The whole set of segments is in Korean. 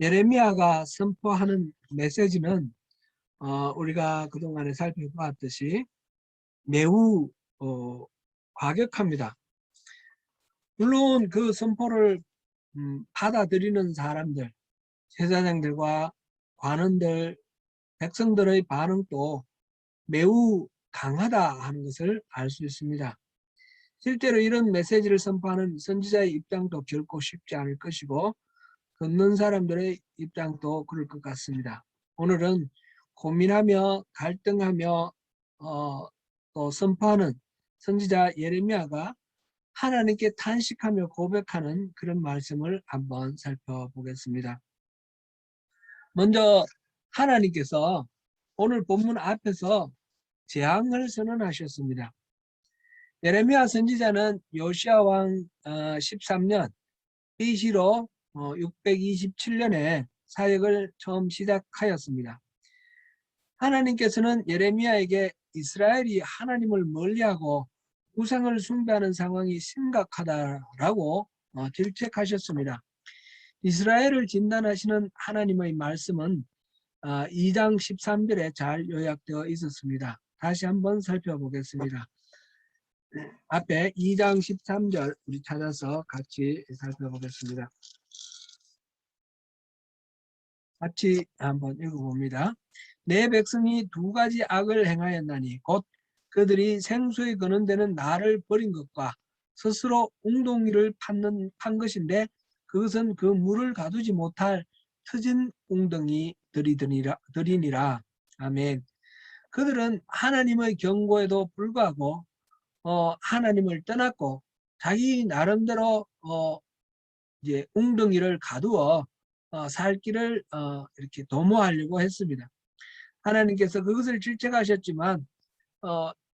예레미야가 선포하는 메시지는 우리가 그동안에 살펴보았듯이 매우 과격합니다. 물론 그 선포를 받아들이는 사람들, 제사장들과 관원들, 백성들의 반응도 매우 강하다 하는 것을 알 수 있습니다. 실제로 이런 메시지를 선포하는 선지자의 입장도 결코 쉽지 않을 것이고 듣는 사람들의 입장도 그럴 것 같습니다. 오늘은 고민하며 갈등하며 또 선포하는 선지자 예레미야가 하나님께 탄식하며 고백하는 그런 말씀을 한번 살펴보겠습니다. 먼저 하나님께서 오늘 본문 앞에서 재앙을 선언하셨습니다. 예레미야 선지자는 요시야 왕 13년 BC로 627년에 사역을 처음 시작하였습니다. 하나님께서는 예레미야에게 이스라엘이 하나님을 멀리하고 우상을 숭배하는 상황이 심각하다라고 질책하셨습니다. 이스라엘을 진단하시는 하나님의 말씀은 2장 13절에 잘 요약되어 있었습니다. 다시 한번 살펴보겠습니다. 앞에 2장 13절 우리 찾아서 같이 살펴보겠습니다. 같이 한번 읽어봅니다. 내 백성이 두 가지 악을 행하였나니 곧 그들이 생수에 거는 데는 나를 버린 것과 스스로 웅덩이를 판 것인데 그것은 그 물을 가두지 못할 터진 웅덩이들이니라. 아멘. 그들은 하나님의 경고에도 불구하고 하나님을 떠났고 자기 나름대로 이제 웅덩이를 가두어 살 길을 이렇게 도모하려고 했습니다. 하나님께서 그것을 질책하셨지만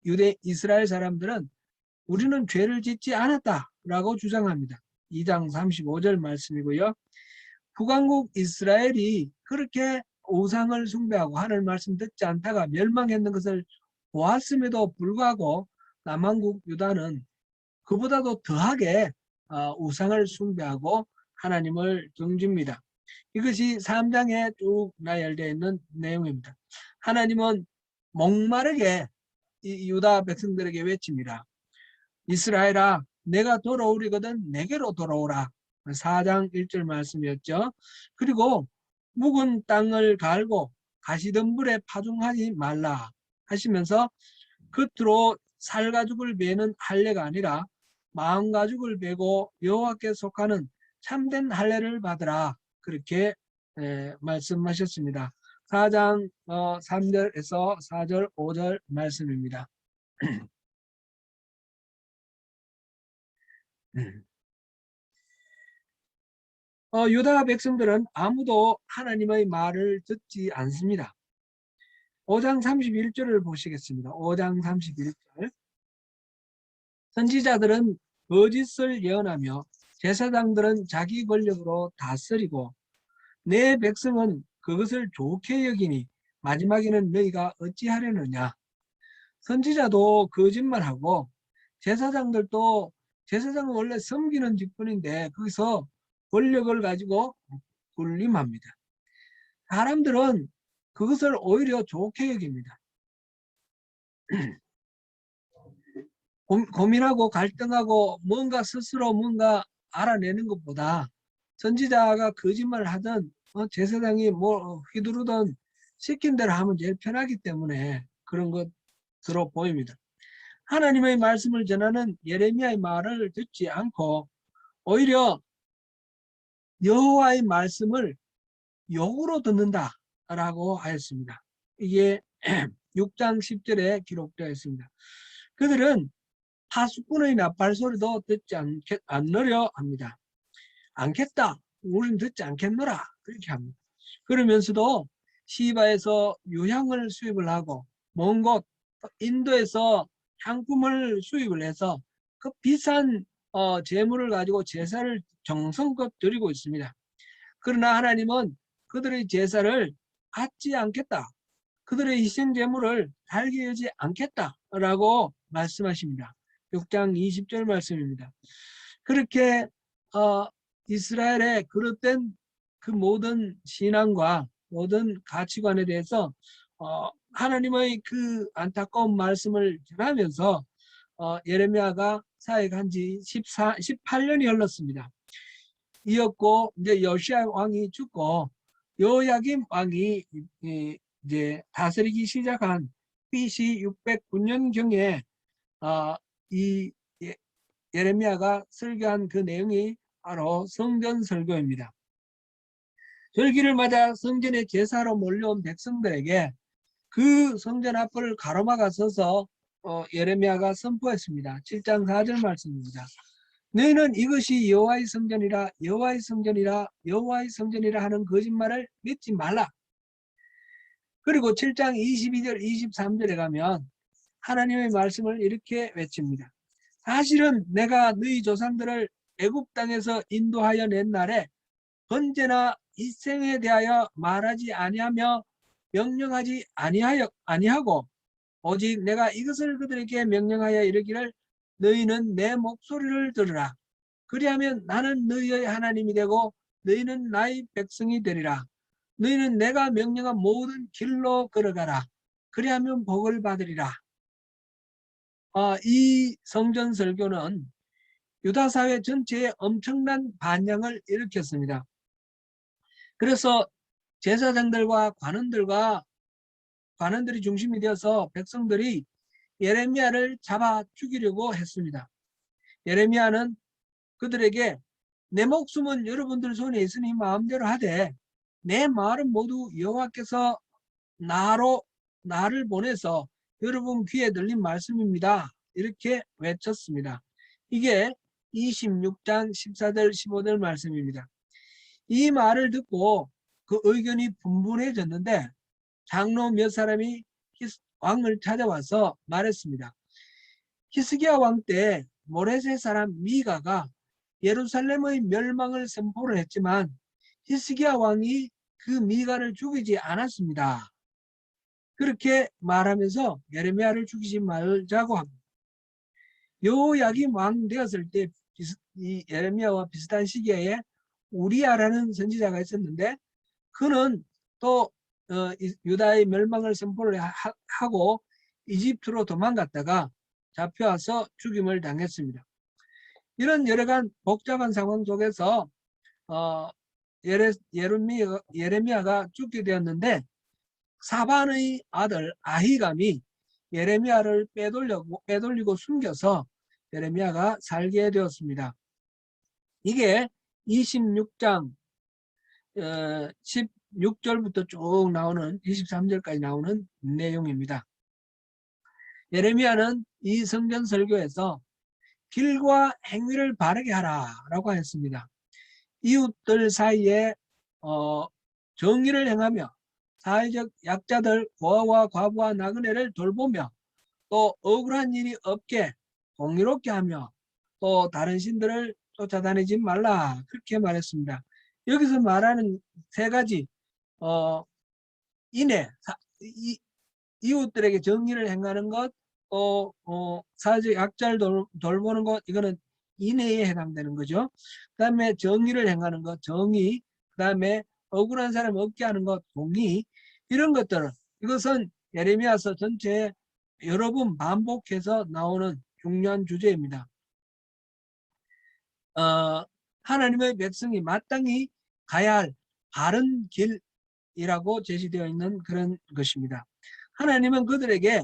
유대 이스라엘 사람들은 우리는 죄를 짓지 않았다라고 주장합니다. 2장 35절 말씀이고요. 북왕국 이스라엘이 그렇게 우상을 숭배하고 하나님 말씀 듣지 않다가 멸망했는 것을 보았음에도 불구하고 남왕국 유다는 그보다도 더하게 우상을 숭배하고 하나님을 경줍니다. 이것이 3장에 쭉 나열되어 있는 내용입니다. 하나님은 목마르게 이 유다 백성들에게 외칩니다. 이스라엘아, 내가 돌아오리거든 내게로 돌아오라. 4장 1절 말씀이었죠. 그리고 묵은 땅을 갈고 가시덤불에 파종하지 말라 하시면서 겉으로 살가죽을 베는 할례가 아니라 마음가죽을 베고 여호와께 속하는 참된 할례를 받으라. 그렇게 말씀하셨습니다. 4장 3절에서 4절 5절 말씀입니다. 유다 백성들은 아무도 하나님의 말을 듣지 않습니다. 5장 31절을 보시겠습니다. 5장 31절. 선지자들은 거짓을 예언하며 제사장들은 자기 권력으로 다스리고 내 백성은 그것을 좋게 여기니 마지막에는 너희가 어찌하려느냐. 선지자도 거짓말하고 제사장들도 제사장은 원래 섬기는 직분인데 거기서 권력을 가지고 군림합니다. 사람들은 그것을 오히려 좋게 여깁니다. 고민하고 갈등하고 뭔가 스스로 뭔가 알아내는 것보다 선지자가 거짓말을 하든 제사장이 뭐 휘두르든 시킨 대로 하면 제일 편하기 때문에 그런 것으로 보입니다. 하나님의 말씀을 전하는 예레미야의 말을 듣지 않고 오히려 여호와의 말씀을 욕으로 듣는다라고 하였습니다. 이게 6장 10절에 기록되어 있습니다. 그들은 파수꾼의 나팔 소리도 듣지 않으려 합니다. 않겠다. 우리는 듣지 않겠노라. 그렇게 합니다. 그러면서도 시바에서 유향을 수입을 하고 먼 곳 인도에서 향품을 수입을 해서 그 비싼 재물을 가지고 제사를 정성껏 드리고 있습니다. 그러나 하나님은 그들의 제사를 받지 않겠다. 그들의 희생 제물을 달게 여지 않겠다라고 말씀하십니다. 6장 20절 말씀입니다. 그렇게 이스라엘의 그릇된 그 모든 신앙과 모든 가치관에 대해서 하나님의 그 안타까운 말씀을 전하면서 예레미야가 사역한 지 18년이 흘렀습니다. 이었고 이제 요시야 왕이 죽고 여호야김 왕이 이제 다스리기 시작한 BC 609년경에 이 예레미야가 설교한 그 내용이 바로 성전 설교입니다. 절기를 맞아 성전에 제사로 몰려온 백성들에게 그 성전 앞을 가로막아 서서 예레미야가 선포했습니다. 7장 4절 말씀입니다. 너희는 이것이 여호와의 성전이라 여호와의 성전이라 여호와의 성전이라 하는 거짓말을 믿지 말라. 그리고 7장 22절 23절에 가면 하나님의 말씀을 이렇게 외칩니다. 사실은 내가 너희 조상들을 애굽 땅에서 인도하여 낸 날에 언제나 이 생에 대하여 말하지 아니하며 명령하지 아니하고 오직 내가 이것을 그들에게 명령하여 이르기를 너희는 내 목소리를 들으라. 그리하면 나는 너희의 하나님이 되고 너희는 나의 백성이 되리라. 너희는 내가 명령한 모든 길로 걸어가라. 그리하면 복을 받으리라. 이 성전 설교는 유다 사회 전체에 엄청난 반향을 일으켰습니다. 그래서 제사장들과 관원들이 중심이 되어서 백성들이 예레미야를 잡아 죽이려고 했습니다. 예레미야는 그들에게 내 목숨은 여러분들 손에 있으니 마음대로 하되 내 말은 모두 여호와께서 나를 보내서 여러분 귀에 들린 말씀입니다. 이렇게 외쳤습니다. 이게 26장 14절 15절 말씀입니다. 이 말을 듣고 그 의견이 분분해졌는데 장로 몇 사람이 왕을 찾아와서 말했습니다. 히스기야 왕 때 모레셋 사람 미가가 예루살렘의 멸망을 선포를 했지만 히스기야 왕이 그 미가를 죽이지 않았습니다. 그렇게 말하면서 예레미야를 죽이지 말자고 합니다. 여호야김 왕 되었을 때 이 예레미야와 비슷한 시기에 우리야라는 선지자가 있었는데 그는 또 유다의 멸망을 선포를 하고 이집트로 도망갔다가 잡혀와서 죽임을 당했습니다. 이런 여러간 복잡한 상황 속에서 예레미야가 죽게 되었는데 사반의 아들 아히감이 예레미야를 빼돌리고 숨겨서 예레미야가 살게 되었습니다. 이게 26장 16절부터 쭉 나오는 23절까지 나오는 내용입니다. 예레미야는 이 성전 설교에서 길과 행위를 바르게 하라라고 했습니다. 이웃들 사이에 정의를 행하며 사회적 약자들 고아와 과부와 나그네를 돌보며 또 억울한 일이 없게 공의롭게 하며 또 다른 신들을 쫓아다니지 말라 그렇게 말했습니다. 여기서 말하는 세 가지 이웃들에게 정의를 행하는 것, 또 사회적 약자를 돌보는 것, 이거는 인애에 해당되는 거죠. 그 다음에 정의를 행하는 것, 정의, 그 다음에 억울한 사람 없게 하는 것, 공의, 이런 것들은 이것은 예레미야서 전체에 여러 번 반복해서 나오는 중요한 주제입니다. 하나님의 백성이 마땅히 가야 할 바른 길이라고 제시되어 있는 그런 것입니다. 하나님은 그들에게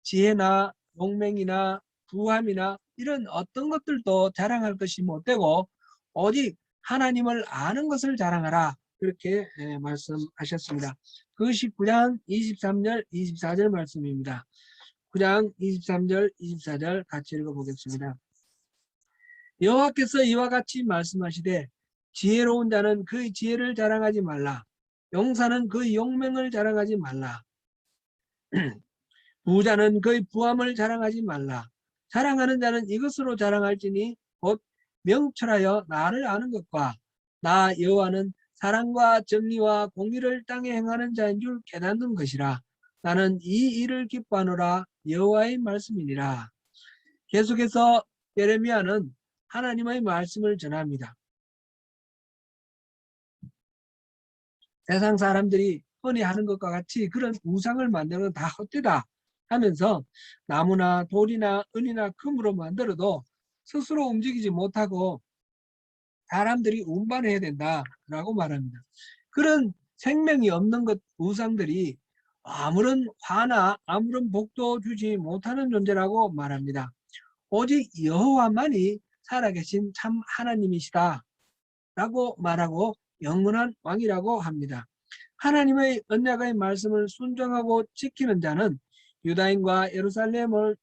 지혜나 용맹이나 부함이나 이런 어떤 것들도 자랑할 것이 못되고 오직 하나님을 아는 것을 자랑하라 그렇게 말씀하셨습니다. 그것이 9장 23절 24절 말씀입니다. 9장 23절 24절 같이 읽어보겠습니다. 여호와께서 이와 같이 말씀하시되 지혜로운 자는 그의 지혜를 자랑하지 말라. 용사는 그의 용맹을 자랑하지 말라. 부자는 그의 부함을 자랑하지 말라. 자랑하는 자는 이것으로 자랑할지니 곧 명철하여 나를 아는 것과 나 여호와는 사랑과 정의와 공의를 땅에 행하는 자인 줄 깨닫는 것이라. 나는 이 일을 기뻐하노라. 여호와의 말씀이니라. 계속해서 예레미야는 하나님의 말씀을 전합니다. 세상 사람들이 흔히 하는 것과 같이 그런 우상을 만드는 건 다 헛되다 하면서 나무나 돌이나 은이나 금으로 만들어도 스스로 움직이지 못하고 사람들이 운반해야 된다라고 말합니다. 그런 생명이 없는 것 우상들이 아무런 화나 아무런 복도 주지 못하는 존재라고 말합니다. 오직 여호와만이 살아계신 참 하나님이시다 라고 말하고 영원한 왕이라고 합니다. 하나님의 언약의 말씀을 순종하고 지키는 자는 유다인과 예루살렘을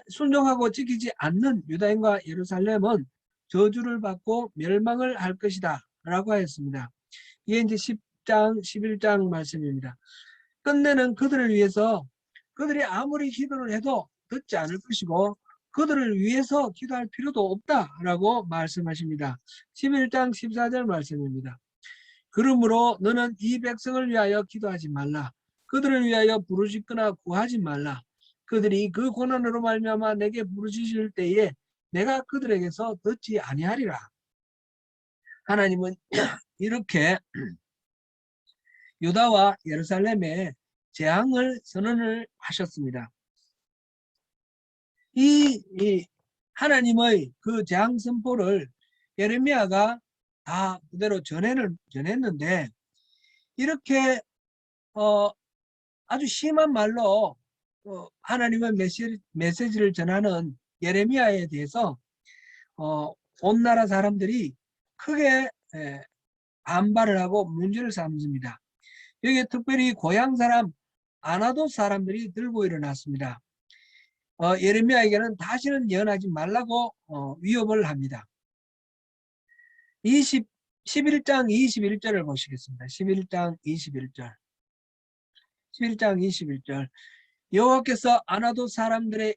순종하고 지키지 않는 유다인과 예루살렘은 저주를 받고 멸망을 할 것이다 라고 하였습니다. 이게 이제 10장 11장 말씀입니다. 끝내는 그들을 위해서 그들이 아무리 기도를 해도 듣지 않을 것이고 그들을 위해서 기도할 필요도 없다라고 말씀하십니다. 11장 14절 말씀입니다. 그러므로 너는 이 백성을 위하여 기도하지 말라. 그들을 위하여 부르짖거나 구하지 말라. 그들이 그 고난으로 말미암아 내게 부르짖을 때에 내가 그들에게서 듣지 아니하리라. 하나님은 이렇게 유다와 예루살렘에 재앙을 선언을 하셨습니다. 이 하나님의 그 재앙 선포를 예레미야가 다 그대로 전했는데 이렇게 아주 심한 말로 하나님의 메시지를 전하는 예레미야에 대해서 온 나라 사람들이 크게 반발을 하고 문제를 삼습니다. 여기에 특별히 고향 사람 아나돗 사람들이 들고 일어났습니다. 예레미야에게는 다시는 예언하지 말라고 위협을 합니다. 11장 21절을 보시겠습니다. 11장 21절. 11장 21절. 여호와께서 아나돗 사람들에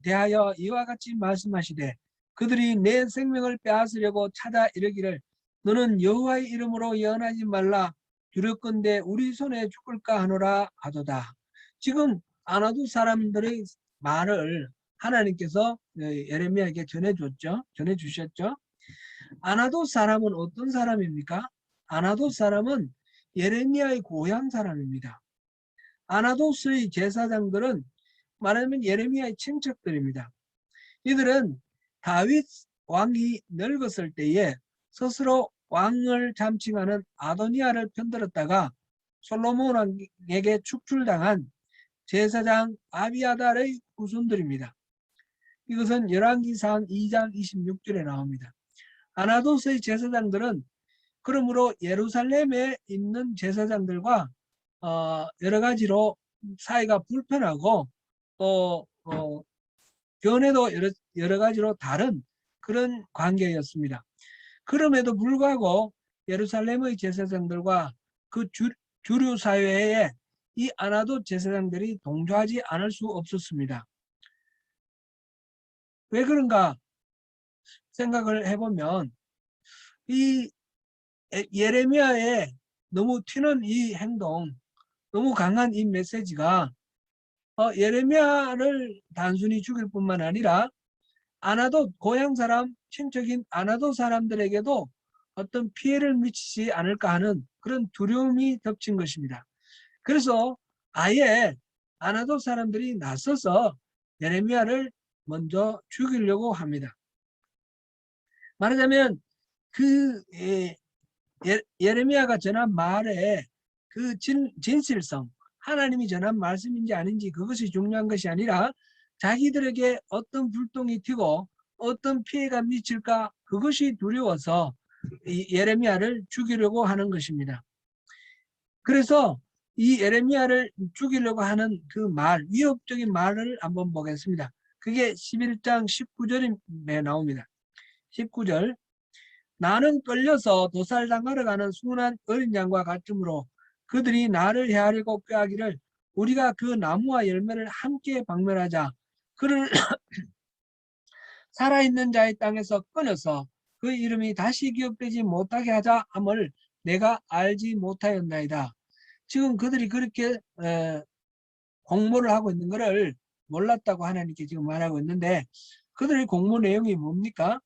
대하여 이와 같이 말씀하시되 그들이 내 생명을 빼앗으려고 찾아 이르기를 너는 여호와의 이름으로 예언하지 말라 두렵건대 우리 손에 죽을까 하노라 하도다. 지금 아나돗 사람들의 말을 하나님께서 예레미야에게 전해주셨죠. 아나돗 사람은 어떤 사람입니까? 아나돗 사람은 예레미야의 고향 사람입니다. 아나돗의 제사장들은 말하면 예레미야의 친척들입니다. 이들은 다윗 왕이 늙었을 때에 스스로 왕을 잠칭하는 아도니아를 편들었다가 솔로몬 왕에게 축출당한 제사장 아비아달의 후손들입니다. 이것은 열왕기상 2장 26절에 나옵니다. 아나돗의 제사장들은 그러므로 예루살렘에 있는 제사장들과 여러 가지로 사이가 불편하고 또 견해도 여러 가지로 다른 그런 관계였습니다. 그럼에도 불구하고 예루살렘의 제사장들과 그 주류 사회에 이 아나돗 제사장들이 동조하지 않을 수 없었습니다. 왜 그런가 생각을 해보면 이 예레미야의 너무 튀는 이 행동, 너무 강한 이 메시지가 예레미야를 단순히 죽일 뿐만 아니라 아나돗 고향 사람, 친척인 아나돗 사람들에게도 어떤 피해를 미치지 않을까 하는 그런 두려움이 덮친 것입니다. 그래서 아예 아나돗 사람들이 나서서 예레미야를 먼저 죽이려고 합니다. 말하자면 그 예레미야가 전한 말의 그 진실성, 하나님이 전한 말씀인지 아닌지 그것이 중요한 것이 아니라 자기들에게 어떤 불똥이 튀고 어떤 피해가 미칠까 그것이 두려워서 예레미야를 죽이려고 하는 것입니다. 그래서 이 예레미야를 죽이려고 하는 그 말, 위협적인 말을 한번 보겠습니다. 그게 11장 19절에 나옵니다. 19절. 나는 끌려서 도살당하러 가는 순한 어린 양과 같으므로 그들이 나를 헤아리고 꾀하기를 우리가 그 나무와 열매를 함께 박멸하자. 그를 살아있는 자의 땅에서 끊어서 그 이름이 다시 기억되지 못하게 하자 함을 내가 알지 못하였나이다. 지금 그들이 그렇게 공모를 하고 있는 것을 몰랐다고 하나님께 지금 말하고 있는데 그들의 공모 내용이 뭡니까?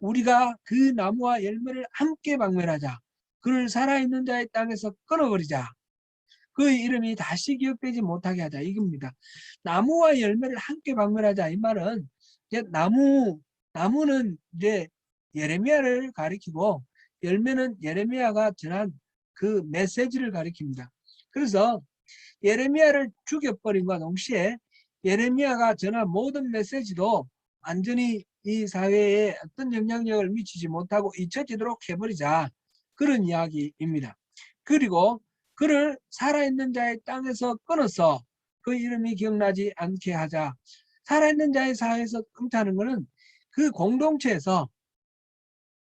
우리가 그 나무와 열매를 함께 박멸하자. 그를 살아있는 자의 땅에서 끊어버리자. 그의 이름이 다시 기억되지 못하게 하자. 이겁니다. 나무와 열매를 함께 박멸하자. 이 말은 이제 나무는 이제 예레미야를 가리키고 열매는 예레미야가 전한 그 메시지를 가리킵니다. 그래서 예레미야를 죽여버림과 동시에 예레미야가 전한 모든 메시지도 완전히 이 사회에 어떤 영향력을 미치지 못하고 잊혀지도록 해버리자. 그런 이야기입니다. 그리고 그를 살아있는 자의 땅에서 끊어서 그 이름이 기억나지 않게 하자. 살아있는 자의 사회에서 끊다는 것은 그 공동체에서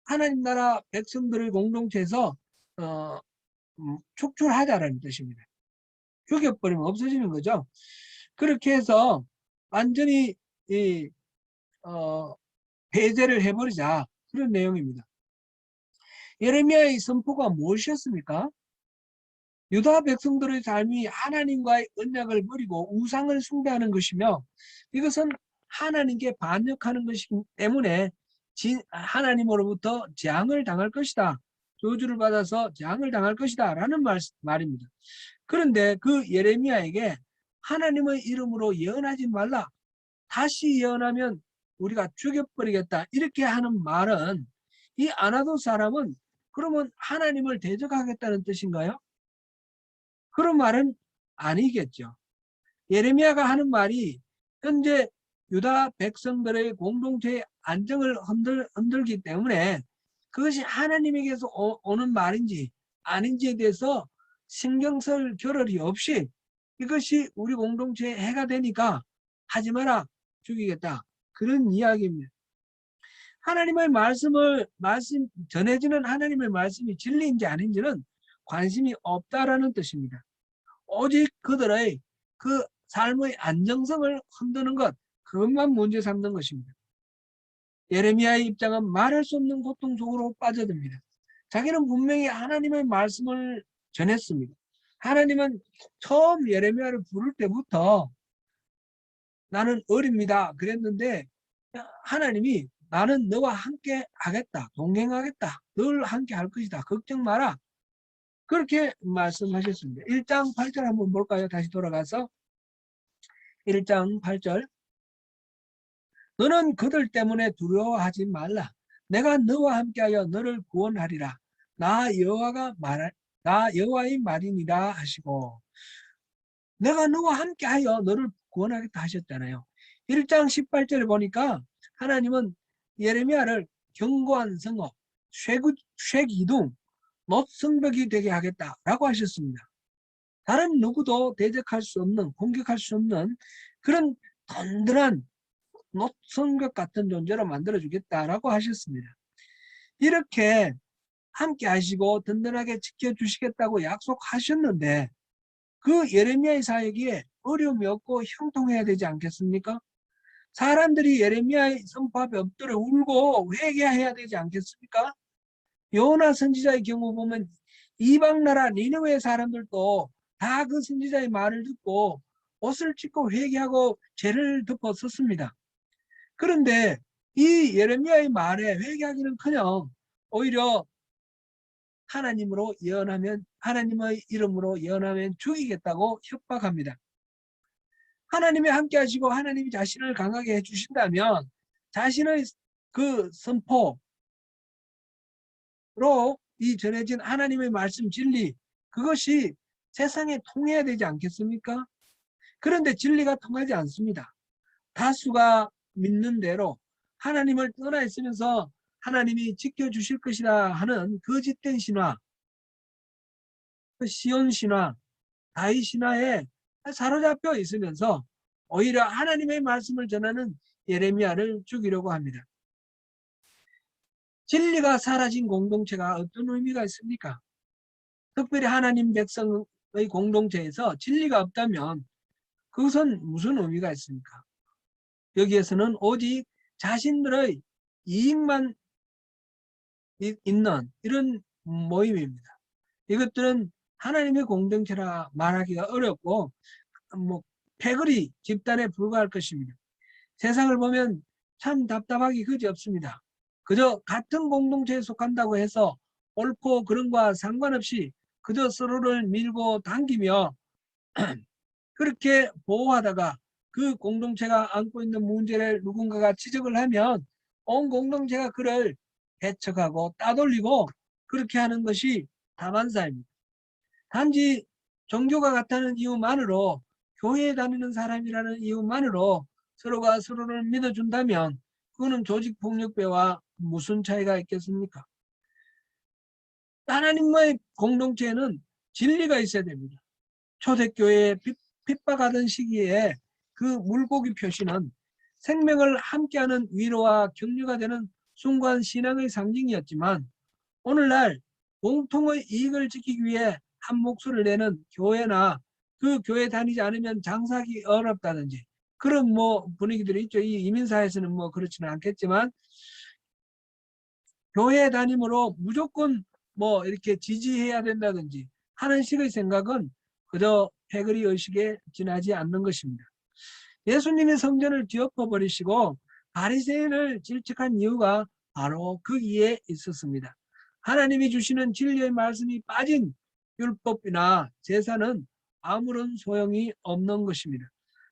하나님 나라 백성들의 공동체에서 축출하자라는 뜻입니다. 죽여버리면 없어지는 거죠. 그렇게 해서 완전히 배제를 해버리자. 그런 내용입니다. 예레미야의 선포가 무엇이었습니까? 유다 백성들의 삶이 하나님과의 언약을 버리고 우상을 숭배하는 것이며 이것은 하나님께 반역하는 것이기 때문에 하나님으로부터 재앙을 당할 것이다. 저주를 받아서 재앙을 당할 것이다 라는 말입니다. 그런데 그 예레미야에게 하나님의 이름으로 예언하지 말라. 다시 예언하면 우리가 죽여버리겠다. 이렇게 하는 말은 이 아나도 사람은 그러면 하나님을 대적하겠다는 뜻인가요? 그런 말은 아니겠죠. 예레미야가 하는 말이 현재 유다 백성들의 공동체의 안정을 흔들기 때문에 그것이 하나님에게서 오는 말인지 아닌지에 대해서 신경 쓸 겨를이 없이 이것이 우리 공동체에 해가 되니까 하지 마라, 죽이겠다. 그런 이야기입니다. 하나님의 전해지는 하나님의 말씀이 진리인지 아닌지는 관심이 없다라는 뜻입니다. 오직 그들의 그 삶의 안정성을 흔드는 것, 그것만 문제 삼는 것입니다. 예레미야의 입장은 말할 수 없는 고통 속으로 빠져듭니다. 자기는 분명히 하나님의 말씀을 전했습니다. 하나님은 처음 예레미야를 부를 때부터 나는 어립니다 그랬는데 하나님이 나는 너와 함께 하겠다, 동행하겠다, 늘 함께 할 것이다, 걱정 마라, 그렇게 말씀하셨습니다. 1장 8절 한번 볼까요? 다시 돌아가서 1장 8절. 너는 그들 때문에 두려워하지 말라. 내가 너와 함께하여 너를 구원하리라. 나 여호와의 말이니라 하시고, 내가 너와 함께하여 너를 구원하겠다 하셨잖아요. 1장 18절에 보니까 하나님은 예레미야를 견고한 성읍, 쇠기둥, 못성벽이 되게 하겠다라고 하셨습니다. 다른 누구도 대적할 수 없는, 공격할 수 없는 그런 든든한 못성벽 같은 존재로 만들어주겠다라고 하셨습니다. 이렇게 함께 하시고 든든하게 지켜주시겠다고 약속하셨는데 그 예레미야의 사역에 어려움이 없고 형통해야 되지 않겠습니까? 사람들이 예레미야의 선포 앞에 엎드려 울고 회개해야 되지 않겠습니까? 요나 선지자의 경우 보면 이방 나라 니느웨 사람들도 다 그 선지자의 말을 듣고 옷을 찢고 회개하고 죄를 덮어 섰습니다. 그런데 이 예레미야의 말에 회개하기는커녕 오히려 하나님으로 예언하면, 하나님의 이름으로 예언하면 죽이겠다고 협박합니다. 하나님이 함께 하시고 하나님이 자신을 강하게 해주신다면 자신의 그 선포로 이 전해진 하나님의 말씀 진리, 그것이 세상에 통해야 되지 않겠습니까? 그런데 진리가 통하지 않습니다. 다수가 믿는 대로 하나님을 떠나 있으면서 하나님이 지켜주실 것이다 하는 거짓된 신화, 시온 신화, 다윗 신화에 사로잡혀 있으면서 오히려 하나님의 말씀을 전하는 예레미야를 죽이려고 합니다. 진리가 사라진 공동체가 어떤 의미가 있습니까? 특별히 하나님 백성의 공동체에서 진리가 없다면 그것은 무슨 의미가 있습니까? 여기에서는 오직 자신들의 이익만 있는 이런 모임입니다. 이것들은 하나님의 공동체라 말하기가 어렵고 패거리 집단에 불과할 것입니다. 세상을 보면 참 답답하기 그지없습니다. 그저 같은 공동체에 속한다고 해서 옳고 그른과 상관없이 그저 서로를 밀고 당기며 그렇게 보호하다가 그 공동체가 안고 있는 문제를 누군가가 지적을 하면 온 공동체가 그를 배척하고 따돌리고 그렇게 하는 것이 다반사입니다. 단지 종교가 같다는 이유만으로, 교회에 다니는 사람이라는 이유만으로 서로가 서로를 믿어준다면 그거는 조직폭력배와 무슨 차이가 있겠습니까? 하나님의 공동체에는 진리가 있어야 됩니다. 초대교회에 핍박하던 시기에 그 물고기 표시는 생명을 함께하는 위로와 격려가 되는 순간 신앙의 상징이었지만, 오늘날 공통의 이익을 지키기 위해 한 목소리를 내는 교회나 그 교회 다니지 않으면 장사하기 어렵다든지 그런 분위기들이 있죠. 이 이민사회에서는 그렇지는 않겠지만, 교회 다님으로 무조건 이렇게 지지해야 된다든지 하는 식의 생각은 그저 패거리 의식에 지나지 않는 것입니다. 예수님이 성전을 뒤엎어 버리시고 바리새인을 질책한 이유가 바로 거기에 있었습니다. 하나님이 주시는 진리의 말씀이 빠진 율법이나 제사는 아무런 소용이 없는 것입니다.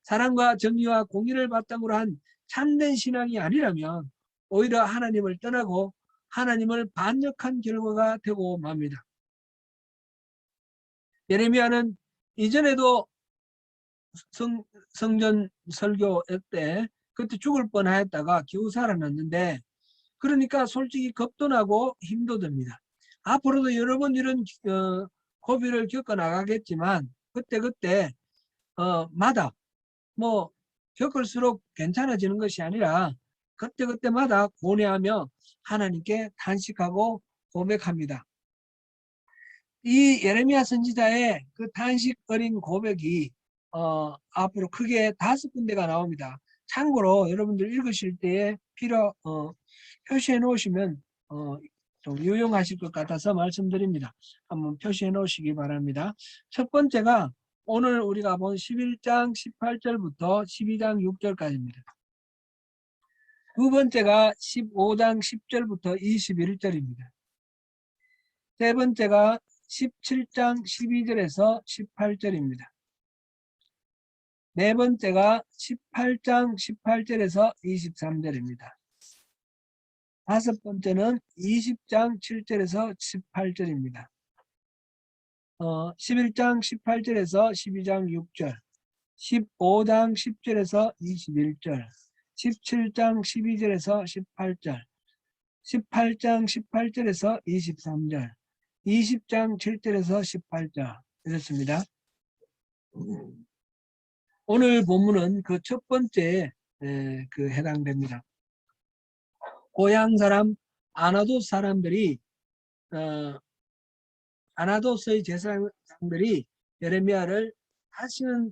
사랑과 정의와 공의를 바탕으로 한 참된 신앙이 아니라면 오히려 하나님을 떠나고 하나님을 반역한 결과가 되고 맙니다. 예레미야는 이전에도 성전 설교 때 그때 죽을 뻔하였다가 겨우 살아났는데, 그러니까 솔직히 겁도 나고 힘도 듭니다. 앞으로도 여러 번 이런 고비를 겪어 나가겠지만 그때 마다 겪을수록 괜찮아지는 것이 아니라 그때마다 고뇌하며 하나님께 탄식하고 고백합니다. 이 예레미야 선지자의 그 탄식 어린 고백이 앞으로 크게 5군데가 나옵니다. 참고로 여러분들 읽으실 때에 표시해 놓으시면 좀 유용하실 것 같아서 말씀드립니다. 한번 표시해 놓으시기 바랍니다. 첫 번째가 오늘 우리가 본 11장 18절부터 12장 6절까지입니다. 두 번째가 15장 10절부터 21절입니다. 세 번째가 17장 12절에서 18절입니다. 네 번째가 18장 18절에서 23절입니다. 다섯 번째는 20장 7절에서 18절입니다. 11장 18절에서 12장 6절, 15장 10절에서 21절, 17장 12절에서 18절, 18장 18절에서 23절, 20장 7절에서 18절 이렇습니다. 오늘 본문은 그 첫 번째에 해당됩니다. 고향 사람 아나돗 사람들이 아나돗의 제사장들이 예레미야를 다시는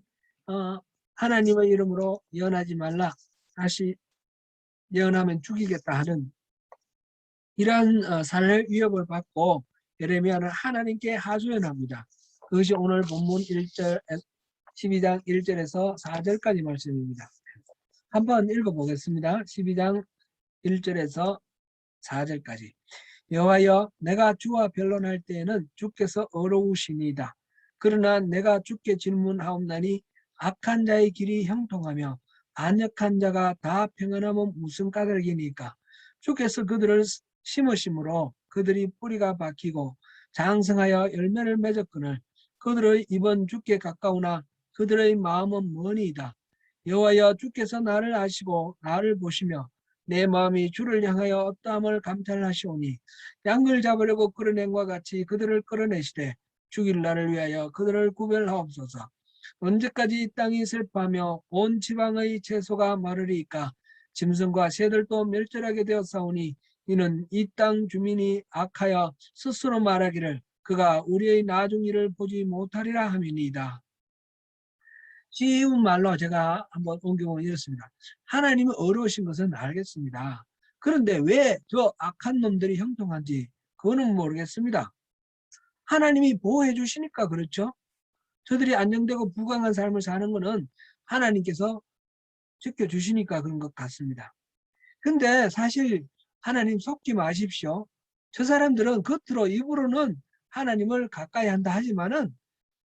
하나님의 이름으로 예언하지 말라, 다시 예언하면 죽이겠다 하는 이러한 살해 위협을 받고 예레미야는 하나님께 하소연합니다. 그것이 오늘 본문 12장 1절에서 4절까지 말씀입니다. 한번 읽어보겠습니다. 12장 1절에서 4절까지. 여호와여, 내가 주와 변론할 때에는 주께서 어려우시니이다. 그러나 내가 주께 질문하옵나니 악한 자의 길이 형통하며 반역한 자가 다 평안하면 무슨 까닭이니까. 주께서 그들을 심으심으로 그들이 뿌리가 박히고 장성하여 열매를 맺었거늘 그들의 입은 주께 가까우나 그들의 마음은 머니이다. 여호와여, 주께서 나를 아시고 나를 보시며 내 마음이 주를 향하여 어떠함을 감찰하시오니 양을 잡으려고 끌어낸 것 같이 그들을 끌어내시되 죽일 날을 위하여 그들을 구별하옵소서. 언제까지 이 땅이 슬퍼하며 온 지방의 채소가 마르리이까. 짐승과 새들도 멸절하게 되었사오니 이는 이 땅 주민이 악하여 스스로 말하기를 그가 우리의 나중 일을 보지 못하리라 함이니이다. 쉬운 말로 제가 한번 옮겨보면 이렇습니다. 하나님은 어려우신 것은 알겠습니다. 그런데 왜 저 악한 놈들이 형통한지 그거는 모르겠습니다. 하나님이 보호해 주시니까 그렇죠. 저들이 안정되고 부강한 삶을 사는 것은 하나님께서 지켜주시니까 그런 것 같습니다. 근데 사실 하나님 속지 마십시오. 저 사람들은 겉으로 입으로는 하나님을 가까이 한다 하지만은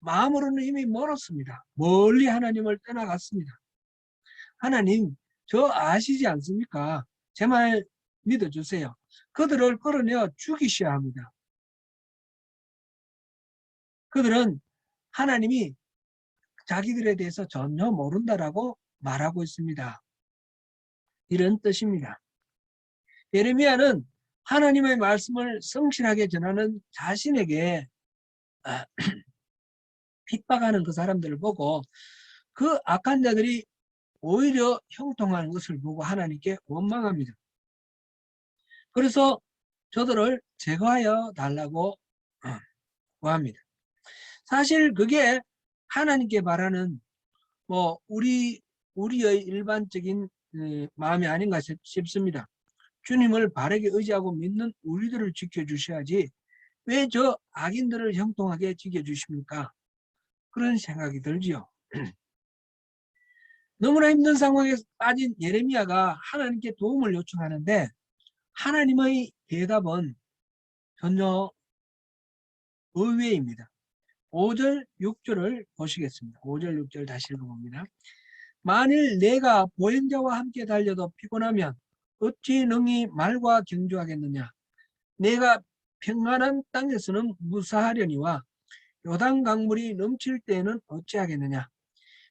마음으로는 이미 멀었습니다. 멀리 하나님을 떠나갔습니다. 하나님, 저 아시지 않습니까? 제 말 믿어주세요. 그들을 끌어내어 죽이셔야 합니다. 그들은 하나님이 자기들에 대해서 전혀 모른다라고 말하고 있습니다. 이런 뜻입니다. 예레미야는 하나님의 말씀을 성실하게 전하는 자신에게 핍박하는 그 사람들을 보고 그 악한 자들이 오히려 형통하는 것을 보고 하나님께 원망합니다. 그래서 저들을 제거하여 달라고 구합니다. 사실 그게 하나님께 바라는 우리의 일반적인 마음이 아닌가 싶습니다. 주님을 바르게 의지하고 믿는 우리들을 지켜주셔야지 왜 저 악인들을 형통하게 지켜주십니까? 그런 생각이 들지요. 너무나 힘든 상황에 빠진 예레미야가 하나님께 도움을 요청하는데 하나님의 대답은 전혀 의외입니다. 5절, 6절을 보시겠습니다. 5절, 6절 다시 읽어봅니다. 만일 내가 보행자와 함께 달려도 피곤하면 어찌 능히 말과 경주하겠느냐. 내가 평안한 땅에서는 무사하려니와 요단 강물이 넘칠 때에는 어찌하겠느냐.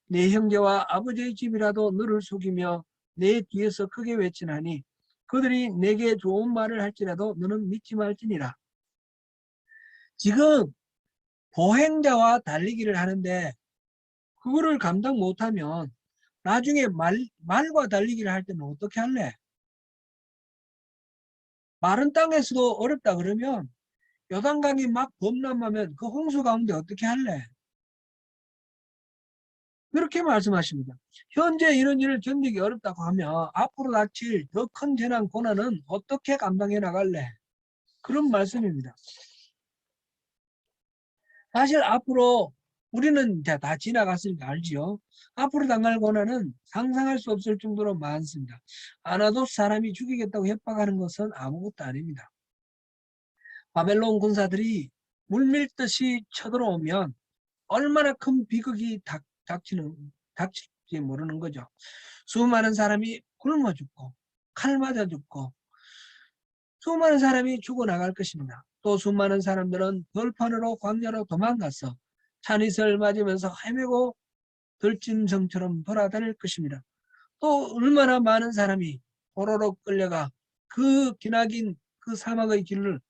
내 형제와 아버지의 집이라도 너를 속이며 내 뒤에서 크게 외치나니 그들이 내게 좋은 말을 할지라도 너는 믿지 말지니라. 지금 보행자와 달리기를 하는데 그거를 감당 못하면 나중에 말과 달리기를 할 때는 어떻게 할래? 마른 땅에서도 어렵다 그러면 요단강이 막 범람하면 그 홍수 가운데 어떻게 할래? 그렇게 말씀하십니다. 현재 이런 일을 견디기 어렵다고 하면 앞으로 닥칠 더 큰 재난 고난은 어떻게 감당해 나갈래? 그런 말씀입니다. 사실 앞으로 우리는 이제 다 지나갔으니까 알지요. 앞으로 당할 고난은 상상할 수 없을 정도로 많습니다. 아나도 사람이 죽이겠다고 협박하는 것은 아무것도 아닙니다. 바벨론 군사들이 물밀듯이 쳐들어오면 얼마나 큰 비극이 닥칠지 모르는 거죠. 수많은 사람이 굶어 죽고 칼 맞아 죽고 수많은 사람이 죽어나갈 것입니다. 또 수많은 사람들은 벌판으로 광야로 도망가서 찬이슬 맞으면서 헤매고 들짐승처럼 돌아다닐 것입니다. 또 얼마나 많은 사람이 포로로 끌려가 그 기나긴 그 사막의 길을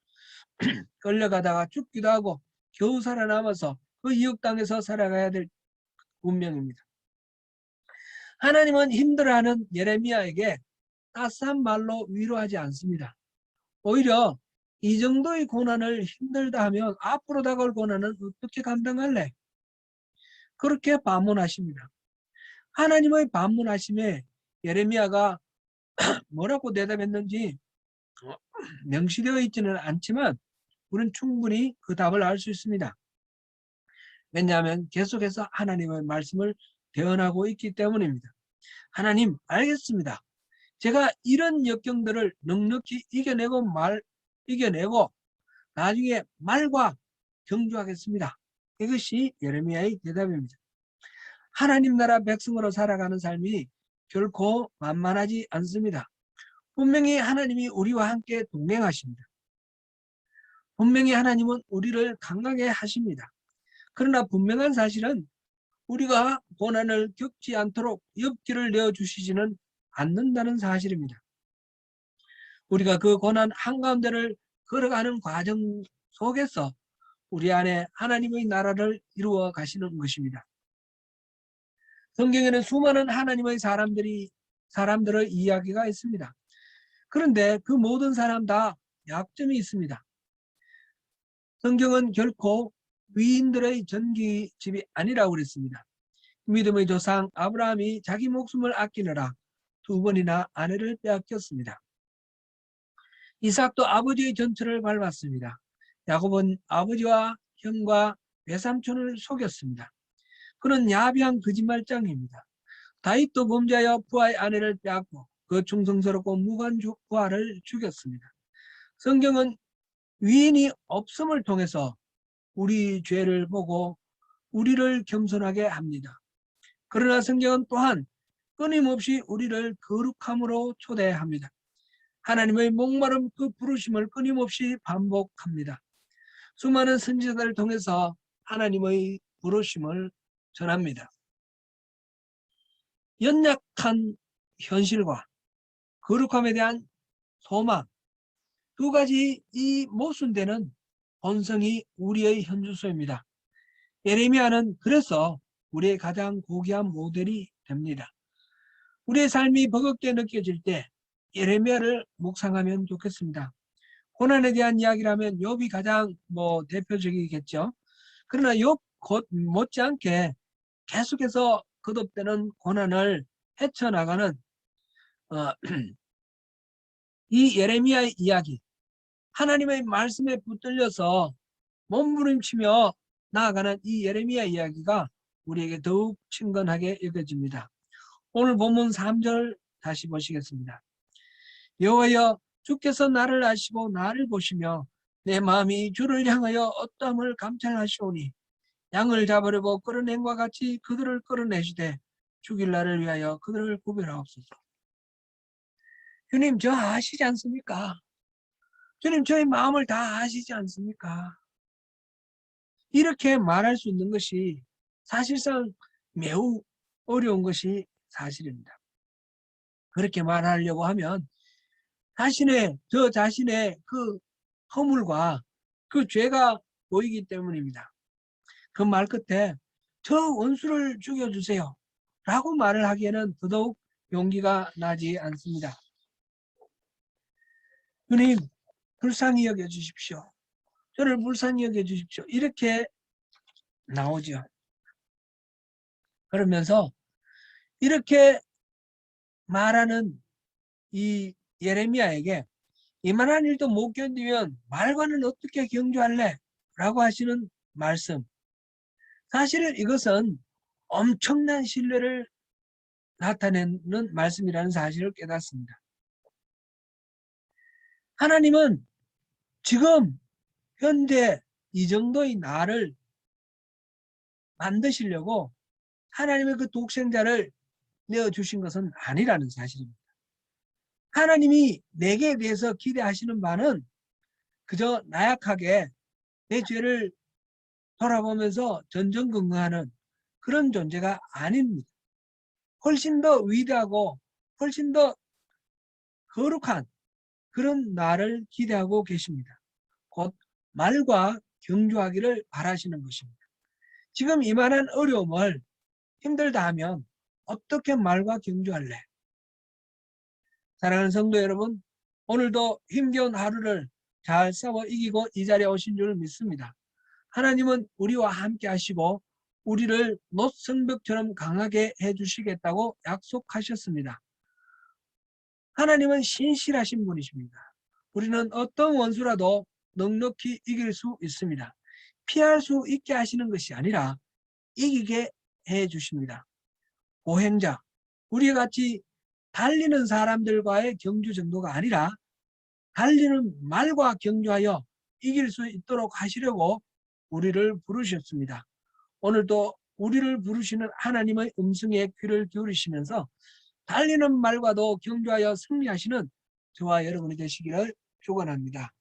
끌려가다가 죽기도 하고 겨우 살아남아서 그 이웃 땅에서 살아가야 될 운명입니다. 하나님은 힘들어하는 예레미야에게 따스한 말로 위로하지 않습니다. 오히려 이 정도의 고난을 힘들다 하면 앞으로 다가올 고난은 어떻게 감당할래? 그렇게 반문하십니다. 하나님의 반문하심에 예레미야가 뭐라고 대답했는지 명시되어 있지는 않지만 우리는 충분히 그 답을 알 수 있습니다. 왜냐하면 계속해서 하나님의 말씀을 대언하고 있기 때문입니다. 하나님, 알겠습니다. 제가 이런 역경들을 넉넉히 이겨내고 나중에 말과 경주하겠습니다. 이것이 예레미야의 대답입니다. 하나님 나라 백성으로 살아가는 삶이 결코 만만하지 않습니다. 분명히 하나님이 우리와 함께 동행하십니다. 분명히 하나님은 우리를 강하게 하십니다. 그러나 분명한 사실은 우리가 고난을 겪지 않도록 옆길을 내어주시지는 않는다는 사실입니다. 우리가 그 고난 한가운데를 걸어가는 과정 속에서 우리 안에 하나님의 나라를 이루어 가시는 것입니다. 성경에는 수많은 하나님의 사람들의 이야기가 있습니다. 그런데 그 모든 사람 다 약점이 있습니다. 성경은 결코 위인들의 전기집이 아니라고 그랬습니다. 믿음의 조상 아브라함이 자기 목숨을 아끼느라 2번이나 아내를 빼앗겼습니다. 이삭도 아버지의 전철을 밟았습니다. 야곱은 아버지와 형과 외삼촌을 속였습니다. 그는 야비한 거짓말장입니다. 다윗도 범죄하여 부하의 아내를 빼앗고 그 충성스럽고 무관 부하를 죽였습니다. 성경은 위인이 없음을 통해서 우리 죄를 보고 우리를 겸손하게 합니다. 그러나 성경은 또한 끊임없이 우리를 거룩함으로 초대합니다. 하나님의 목마름 그 부르심을 끊임없이 반복합니다. 수많은 선지자들을 통해서 하나님의 부르심을 전합니다. 연약한 현실과 거룩함에 대한 소망, 두 가지 이 모순되는 본성이 우리의 현주소입니다. 예레미야는 그래서 우리의 가장 고귀한 모델이 됩니다. 우리의 삶이 버겁게 느껴질 때 예레미야를 묵상하면 좋겠습니다. 고난에 대한 이야기라면 욥이 가장 대표적이겠죠. 그러나 욥 못지않게 계속해서 거듭되는 고난을 헤쳐나가는 이 예레미야의 이야기, 하나님의 말씀에 붙들려서 몸부림치며 나아가는 이 예레미야 이야기가 우리에게 더욱 친근하게 여겨집니다. 오늘 본문 3절 다시 보시겠습니다. 여호와여, 주께서 나를 아시고 나를 보시며 내 마음이 주를 향하여 어떠함을 감찰하시오니 양을 잡으려고 끌어낸과 같이 그들을 끌어내시되 죽일 날을 위하여 그들을 구별하옵소서. 주님, 저 아시지 않습니까? 주님, 저의 마음을 다 아시지 않습니까? 이렇게 말할 수 있는 것이 사실상 매우 어려운 것이 사실입니다. 그렇게 말하려고 하면 저 자신의 그 허물과 그 죄가 보이기 때문입니다. 그 말 끝에 저 원수를 죽여주세요 라고 말을 하기에는 더더욱 용기가 나지 않습니다. 주님, 불쌍히 여겨주십시오. 저를 불쌍히 여겨주십시오. 이렇게 나오죠. 그러면서 이렇게 말하는 이 예레미야에게 이만한 일도 못 견디면 말과는 어떻게 경주할래? 라고 하시는 말씀. 사실 이것은 엄청난 신뢰를 나타내는 말씀이라는 사실을 깨닫습니다. 하나님은 지금 현재 이 정도의 나를 만드시려고 하나님의 그 독생자를 내어주신 것은 아니라는 사실입니다. 하나님이 내게 대해서 기대하시는 바는 그저 나약하게 내 죄를 돌아보면서 전전긍긍하는 그런 존재가 아닙니다. 훨씬 더 위대하고 훨씬 더 거룩한 그런 나를 기대하고 계십니다. 곧 말과 경주하기를 바라시는 것입니다. 지금 이만한 어려움을 힘들다 하면 어떻게 말과 경주할래? 사랑하는 성도 여러분, 오늘도 힘겨운 하루를 잘 싸워 이기고 이 자리에 오신 줄 믿습니다. 하나님은 우리와 함께 하시고 우리를 놋성벽처럼 강하게 해주시겠다고 약속하셨습니다. 하나님은 신실하신 분이십니다. 우리는 어떤 원수라도 넉넉히 이길 수 있습니다. 피할 수 있게 하시는 것이 아니라 이기게 해주십니다. 보행자, 우리 같이 달리는 사람들과의 경주 정도가 아니라 달리는 말과 경주하여 이길 수 있도록 하시려고 우리를 부르셨습니다. 오늘도 우리를 부르시는 하나님의 음성에 귀를 기울이시면서 달리는 말과도 경주하여 승리하시는 저와 여러분이 되시기를 축원합니다.